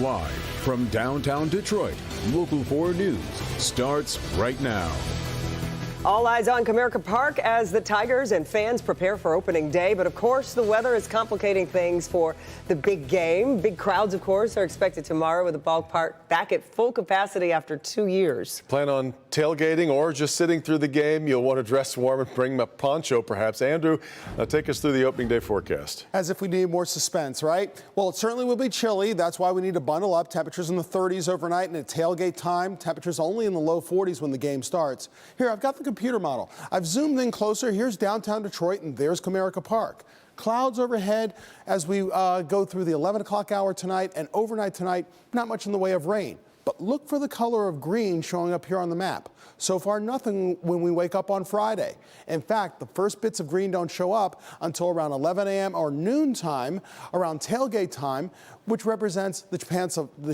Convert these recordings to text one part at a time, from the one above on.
Live from downtown Detroit, Local 4 News starts right now. All eyes on Comerica Park as the Tigers and fans prepare for opening day. But of course, the weather is complicating things for the big game. Big crowds, of course, are expected tomorrow with the ballpark back at full capacity after 2 years. Plan on tailgating or just sitting through the game. You'll want to dress warm and bring a poncho, perhaps. Andrew, take us through the opening day forecast. As if we need more suspense, right? Well, it certainly will be chilly. That's why we need to bundle up. Temperatures in the 30s overnight, and at tailgate time, temperatures only in the low 40s when the game starts. Here, I've got the computer model. I've zoomed in closer. Here's downtown Detroit, and there's Comerica Park. Clouds overhead as we go through the 11 o'clock hour tonight, and overnight tonight, not much in the way of rain. But look for the color of green showing up here on the map. So far, nothing when we wake up on Friday. In fact, the first bits of green don't show up until around 11 a.m. or noon time, around tailgate time, which represents the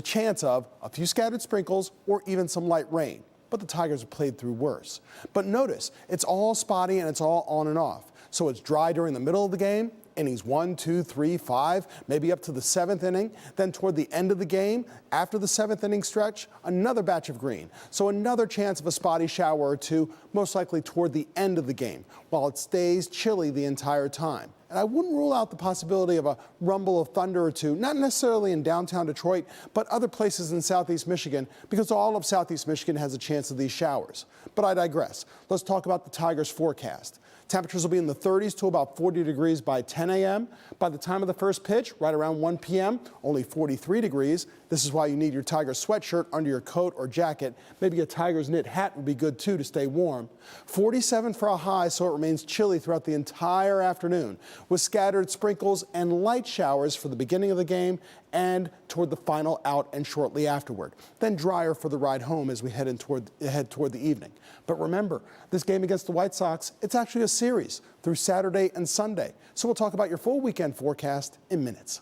chance of a few scattered sprinkles or even some light rain. But the Tigers have played through worse. But notice, it's all spotty and it's all on and off. So it's dry during the middle of the game, innings 1, 2, 3, 5, maybe up to the 7th inning. Then toward the end of the game, after the 7th inning stretch, another batch of green. So another chance of a spotty shower or two, most likely toward the end of the game, while it stays chilly the entire time. And I wouldn't rule out the possibility of a rumble of thunder or two, not necessarily in downtown Detroit, but other places in southeast Michigan, because all of southeast Michigan has a chance of these showers. But I digress. Let's talk about the Tigers' forecast. Temperatures will be in the 30s to about 40 degrees by 10 a.m. By the time of the first pitch, right around 1 p.m., only 43 degrees. This is why you need your Tigers sweatshirt under your coat or jacket. Maybe a Tigers knit hat would be good, too, to stay warm. 47 for a high, so it remains chilly throughout the entire afternoon, with scattered sprinkles and light showers for the beginning of the game and toward the final out and shortly afterward. Then drier for the ride home as we head toward the evening. But remember, this game against the White Sox, it's actually a series through Saturday and Sunday. So we'll talk about your full weekend forecast in minutes.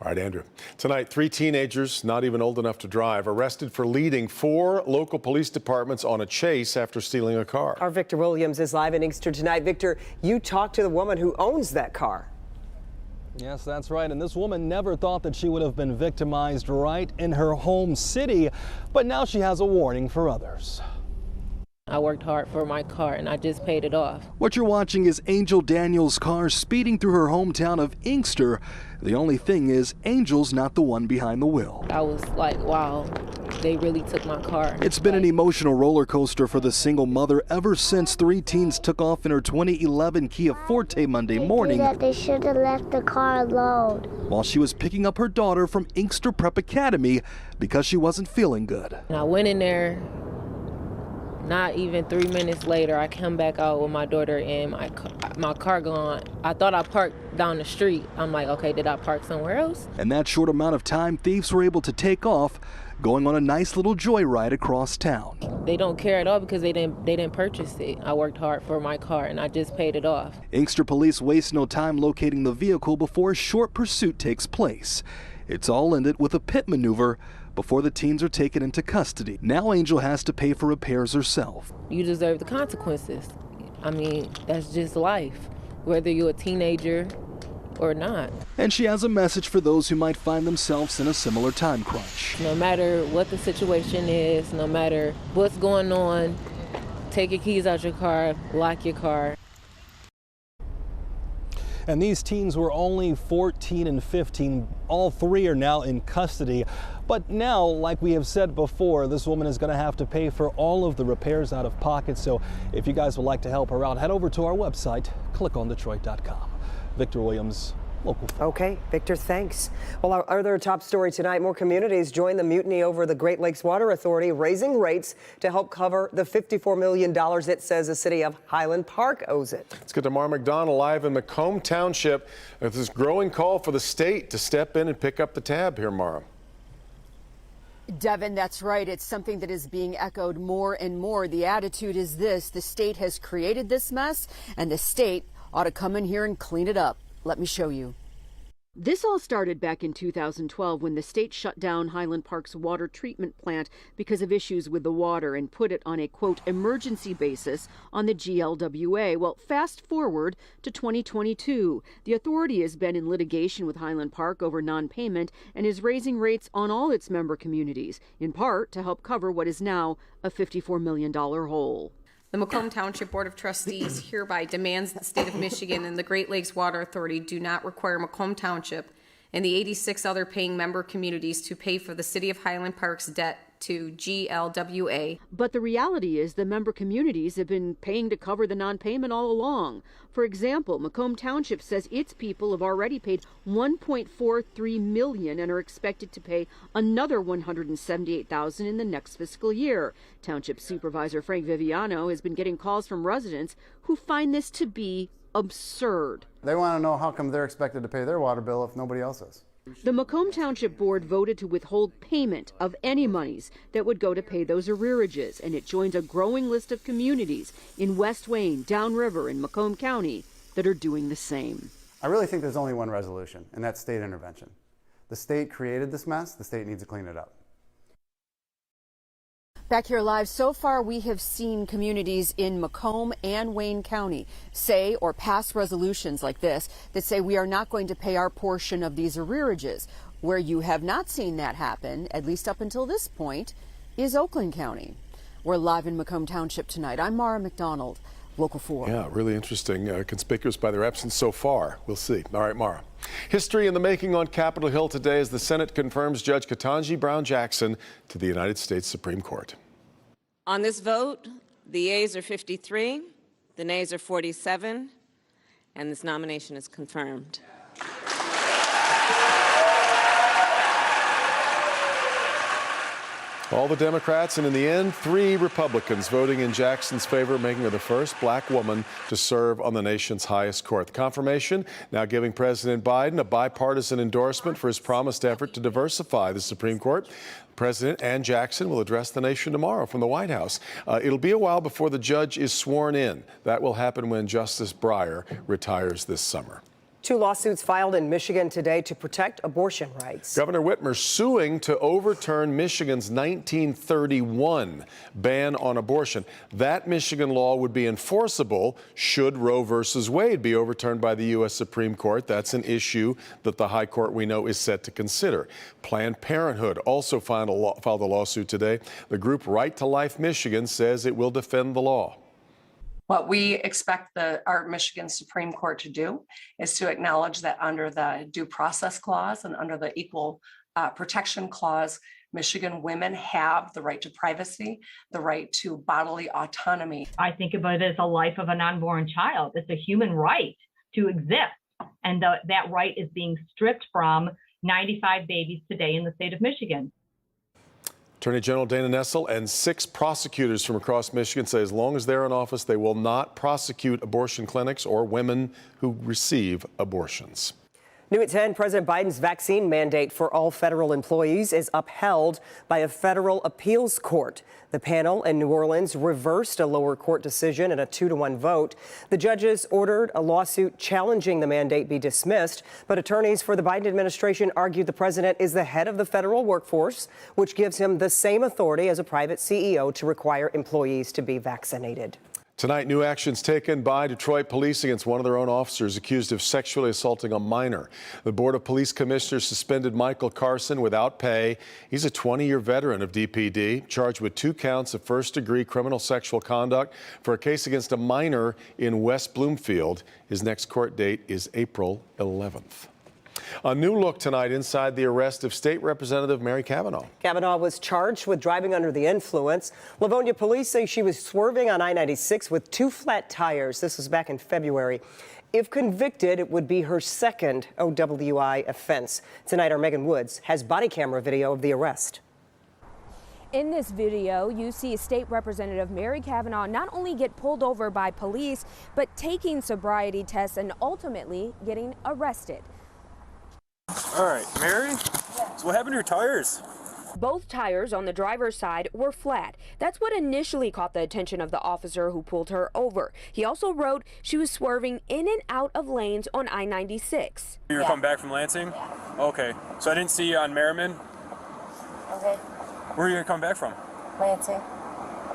All right, Andrew. Tonight, 3 teenagers, not even old enough to drive, arrested for leading 4 local police departments on a chase after stealing a car. Our Victor Williams is live in Inkster tonight. Victor, you talked to the woman who owns that car. Yes, that's right. And this woman never thought that she would have been victimized right in her home city. But now she has a warning for others. I worked hard for my car and I just paid it off. What you're watching is Angel Daniels' car speeding through her hometown of Inkster. The only thing is, Angel's not the one behind the wheel. I was like, wow, they really took my car. It's been an emotional roller coaster for the single mother ever since 3 teens took off in her 2011 Kia Forte Monday morning. They should have left the car alone. While she was picking up her daughter from Inkster Prep Academy because she wasn't feeling good. And I went in there. Not even 3 minutes later, I come back out with my daughter and my car gone. I thought I parked down the street. I'm like, okay, did I park somewhere else? In that short amount of time, thieves were able to take off, going on a nice little joyride across town. They don't care at all because they didn't purchase it. I worked hard for my car and I just paid it off. Inkster police waste no time locating the vehicle before a short pursuit takes place. It's all ended with a pit maneuver before the teens are taken into custody. Now Angel has to pay for repairs herself. You deserve the consequences. I mean, that's just life, whether you're a teenager or not. And she has a message for those who might find themselves in a similar time crunch. No matter what the situation is, no matter what's going on, take your keys out your car, lock your car. And these teens were only 14 and 15. All 3 are now in custody. But now, like we have said before, this woman is going to have to pay for all of the repairs out of pocket. So if you guys would like to help her out, head over to our website, clickondetroit.com. Victor Williams, Local 4. Okay, Victor, thanks. Well, our other top story tonight, more communities join the mutiny over the Great Lakes Water Authority raising rates to help cover the $54 million it says the city of Highland Park owes it. Let's get to Mara McDonald live in Macomb Township with this growing call for the state to step in and pick up the tab here, Mara. Devin, that's right. It's something that is being echoed more and more. The attitude is this: the state has created this mess and the state ought to come in here and clean it up. Let me show you. This all started back in 2012 when the state shut down Highland Park's water treatment plant because of issues with the water and put it on a, quote, emergency basis on the GLWA. Well, fast forward to 2022. The authority has been in litigation with Highland Park over non-payment and is raising rates on all its member communities, in part to help cover what is now a $54 million hole. The Macomb Township Board of Trustees hereby demands that the state of Michigan and the Great Lakes Water Authority do not require Macomb Township and the 86 other paying member communities to pay for the City of Highland Park's debt to GLWA. But the reality is the member communities have been paying to cover the non-payment all along. For example, Macomb Township says its people have already paid $1.43 million and are expected to pay another $178,000 in the next fiscal year. Township Supervisor Frank Viviano has been getting calls from residents who find this to be absurd. They want to know how come they're expected to pay their water bill if nobody else is. The Macomb Township Board voted to withhold payment of any monies that would go to pay those arrearages, and it joins a growing list of communities in West Wayne, Downriver, and Macomb County that are doing the same. I really think there's only one resolution, and that's state intervention. The state created this mess. The state needs to clean it up. Back here live, so far we have seen communities in Macomb and Wayne County say or pass resolutions like this that say we are not going to pay our portion of these arrearages. Where you have not seen that happen, at least up until this point, is Oakland County. We're live in Macomb Township tonight. I'm Mara McDonald, Local 4. Yeah, really interesting. Conspicuous by their absence so far. We'll see. All right, Mara. History in the making on Capitol Hill today as the Senate confirms Judge Ketanji Brown Jackson to the United States Supreme Court. On this vote, the yeas are 53, the nays are 47, and this nomination is confirmed. All the Democrats and, in the end, 3 Republicans voting in Jackson's favor, making her the first black woman to serve on the nation's highest court. The confirmation now giving President Biden a bipartisan endorsement for his promised effort to diversify the Supreme Court. The President and Jackson will address the nation tomorrow from the White House. It'll be a while before the judge is sworn in. That will happen when Justice Breyer retires this summer. 2 lawsuits filed in Michigan today to protect abortion rights. Governor Whitmer suing to overturn Michigan's 1931 ban on abortion. That Michigan law would be enforceable should Roe versus Wade be overturned by the U.S. Supreme Court. That's an issue that the High Court, we know, is set to consider. Planned Parenthood also filed a lawsuit today. The group Right to Life Michigan says it will defend the law. What we expect our Michigan Supreme Court to do is to acknowledge that under the Due Process Clause and under the Equal Protection Clause, Michigan women have the right to privacy, the right to bodily autonomy. I think about it as a life of an unborn child. It's a human right to exist. And that right is being stripped from 95 babies today in the state of Michigan. Attorney General Dana Nessel and 6 prosecutors from across Michigan say as long as they're in office, they will not prosecute abortion clinics or women who receive abortions. New at 10, President Biden's vaccine mandate for all federal employees is upheld by a federal appeals court. The panel in New Orleans reversed a lower court decision in a 2-to-1 vote. The judges ordered a lawsuit challenging the mandate be dismissed, but attorneys for the Biden administration argued the president is the head of the federal workforce, which gives him the same authority as a private CEO to require employees to be vaccinated. Tonight, new actions taken by Detroit police against one of their own officers accused of sexually assaulting a minor. The Board of Police Commissioners suspended Michael Carson without pay. He's a 20-year veteran of DPD, charged with 2 counts of first-degree criminal sexual conduct for a case against a minor in West Bloomfield. His next court date is April 11th. A new look tonight inside the arrest of State Representative Mary Cavanaugh. Cavanaugh was charged with driving under the influence. Livonia police say she was swerving on I-96 with 2 flat tires. This was back in February. If convicted, it would be her second OWI offense. Tonight, our Megan Woods has body camera video of the arrest. In this video, you see State Representative Mary Cavanaugh not only get pulled over by police, but taking sobriety tests and ultimately getting arrested. All right, Mary, so what happened to your tires? Both tires on the driver's side were flat. That's what initially caught the attention of the officer who pulled her over. He also wrote she was swerving in and out of lanes on I-96. You were coming back from Lansing? Okay. So I didn't see you on Merriman? Okay. Where are you coming back from? Lansing.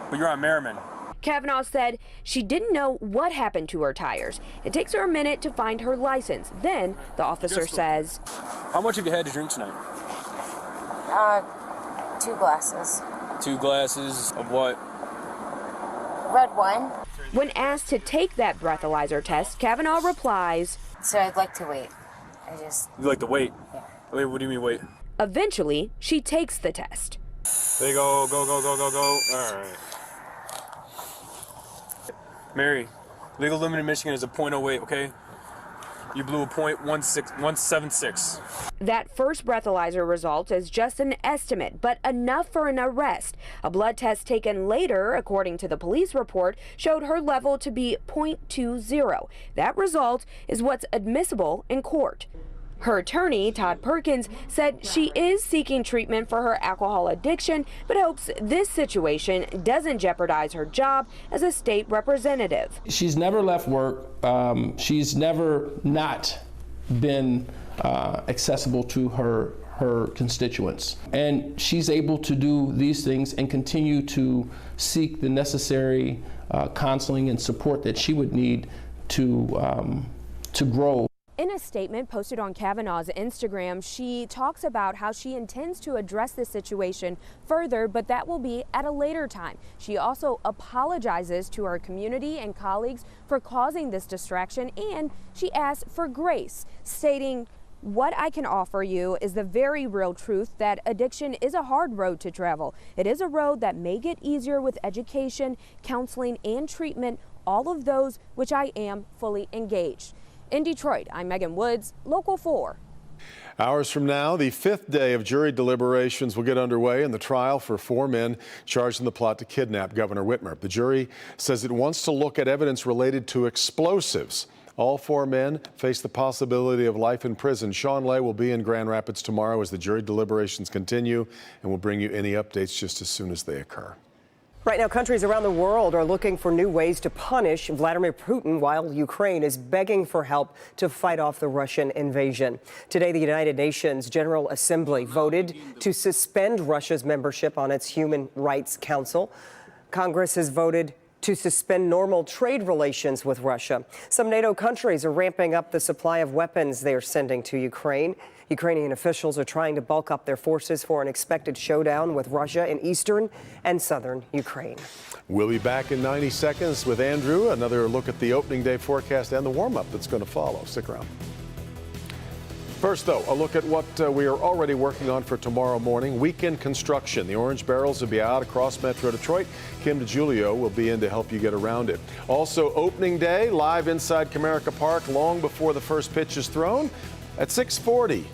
But you're on Merriman. Kavanaugh said she didn't know what happened to her tires. It takes her a minute to find her license. Then the officer says, How much have you had to drink tonight? 2 glasses. 2 glasses of what? Red wine. When asked to take that breathalyzer test, Kavanaugh replies, So I'd like to wait. You like to wait? Yeah. Wait, what do you mean wait? Eventually, she takes the test. There you go, go, go, go, go, go. All right. Mary, legal limit in Michigan is a .08, okay? You blew a .176. That first breathalyzer result is just an estimate, but enough for an arrest. A blood test taken later, according to the police report, showed her level to be .20. That result is what's admissible in court. Her attorney, Todd Perkins, said she is seeking treatment for her alcohol addiction, but hopes this situation doesn't jeopardize her job as a state representative. She's never left work. She's never not been accessible to her constituents. And she's able to do these things and continue to seek the necessary counseling and support that she would need to grow. In a statement posted on Kavanaugh's Instagram, she talks about how she intends to address this situation further, but that will be at a later time. She also apologizes to her community and colleagues for causing this distraction, and she asks for grace, stating, "What I can offer you is the very real truth that addiction is a hard road to travel. It is a road that may get easier with education, counseling, and treatment, all of those which I am fully engaged." In Detroit, I'm Megan Woods, Local 4. Hours from now, the 5th day of jury deliberations will get underway in the trial for 4 men charged in the plot to kidnap Governor Whitmer. The jury says it wants to look at evidence related to explosives. All 4 men face the possibility of life in prison. Sean Lay will be in Grand Rapids tomorrow as the jury deliberations continue, and we'll bring you any updates just as soon as they occur. Right now, countries around the world are looking for new ways to punish Vladimir Putin while Ukraine is begging for help to fight off the Russian invasion. Today, the United Nations General Assembly voted to suspend Russia's membership on its Human Rights Council. Congress has voted to suspend normal trade relations with Russia. Some NATO countries are ramping up the supply of weapons they are sending to Ukraine. Ukrainian officials are trying to bulk up their forces for an expected showdown with Russia in eastern and southern Ukraine. We'll be back in 90 seconds with Andrew. Another look at the opening day forecast and the warm-up that's going to follow. Stick around. First, though, a look at what we are already working on for tomorrow morning. Weekend construction. The orange barrels will be out across Metro Detroit. Kim DeGiulio will be in to help you get around it. Also, opening day, live inside Comerica Park long before the first pitch is thrown. At 6:40,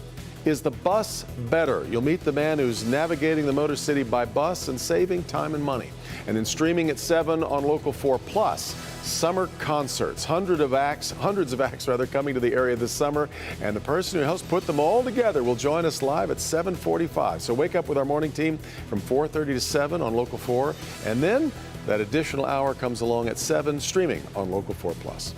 is the bus better? You'll meet the man who's navigating the Motor City by bus and saving time and money. And then streaming at 7 on Local 4 Plus, summer concerts. Hundreds of acts coming to the area this summer. And the person who helps put them all together will join us live at 7:45. So wake up with our morning team from 4:30 to 7 on Local 4. And then that additional hour comes along at 7, streaming on Local 4 Plus.